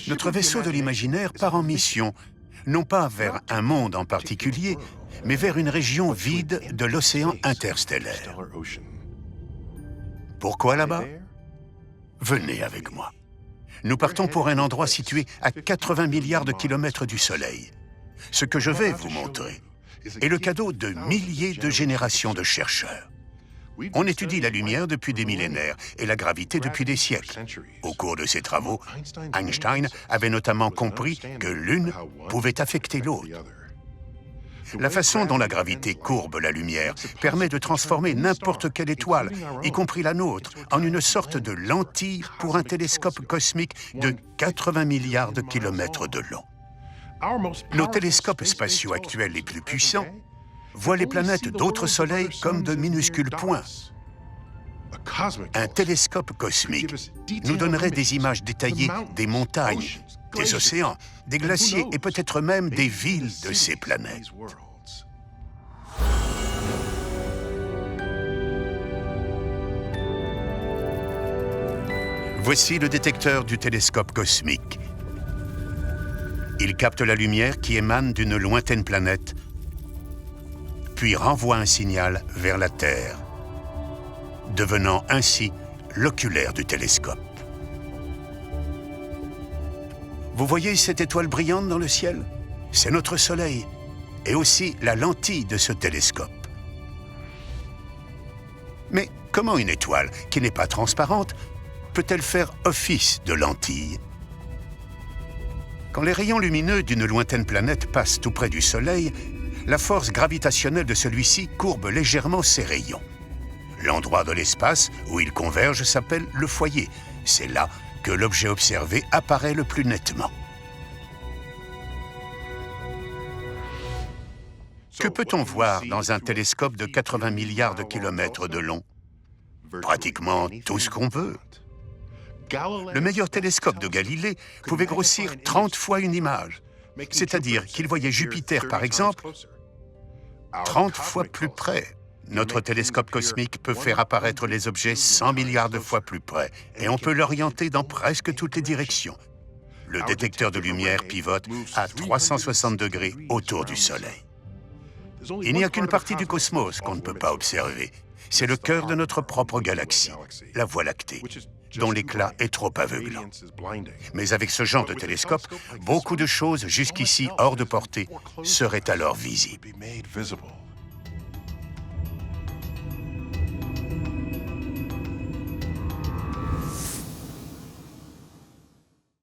Notre vaisseau de l'imaginaire part en mission, non pas vers un monde en particulier, mais vers une région vide de l'océan interstellaire. Pourquoi là-bas? Venez avec moi. Nous partons pour un endroit situé à 80 milliards de kilomètres du Soleil. Ce que je vais vous montrer est le cadeau de milliers de générations de chercheurs. On étudie la lumière depuis des millénaires et la gravité depuis des siècles. Au cours de ses travaux, Einstein avait notamment compris que l'une pouvait affecter l'autre. La façon dont la gravité courbe la lumière permet de transformer n'importe quelle étoile, y compris la nôtre, en une sorte de lentille pour un télescope cosmique de 80 milliards de kilomètres de long. Nos télescopes spatiaux actuels les plus puissants voient les planètes d'autres soleils comme de minuscules points. Un télescope cosmique nous donnerait des images détaillées des montagnes, des océans, des glaciers et peut-être même des villes de ces planètes. Voici le détecteur du télescope cosmique. Il capte la lumière qui émane d'une lointaine planète, puis renvoie un signal vers la Terre, devenant ainsi l'oculaire du télescope. Vous voyez cette étoile brillante dans le ciel? C'est notre Soleil, et aussi la lentille de ce télescope. Mais comment une étoile, qui n'est pas transparente, peut-elle faire office de lentille? Quand les rayons lumineux d'une lointaine planète passent tout près du Soleil, la force gravitationnelle de celui-ci courbe légèrement ses rayons. L'endroit de l'espace où ils convergent s'appelle le foyer. C'est là que l'objet observé apparaît le plus nettement. Que peut-on voir dans un télescope de 80 milliards de kilomètres de long? Pratiquement tout ce qu'on veut. Le meilleur télescope de Galilée pouvait grossir 30 fois une image, c'est-à-dire qu'il voyait Jupiter, par exemple, 30 fois plus près. Notre télescope cosmique peut faire apparaître les objets 100 milliards de fois plus près, et on peut l'orienter dans presque toutes les directions. Le détecteur de lumière pivote à 360 degrés autour du Soleil. Il n'y a qu'une partie du cosmos qu'on ne peut pas observer. C'est le cœur de notre propre galaxie, la Voie lactée, dont l'éclat est trop aveuglant. Mais avec ce genre de télescope, beaucoup de choses jusqu'ici hors de portée seraient alors visibles.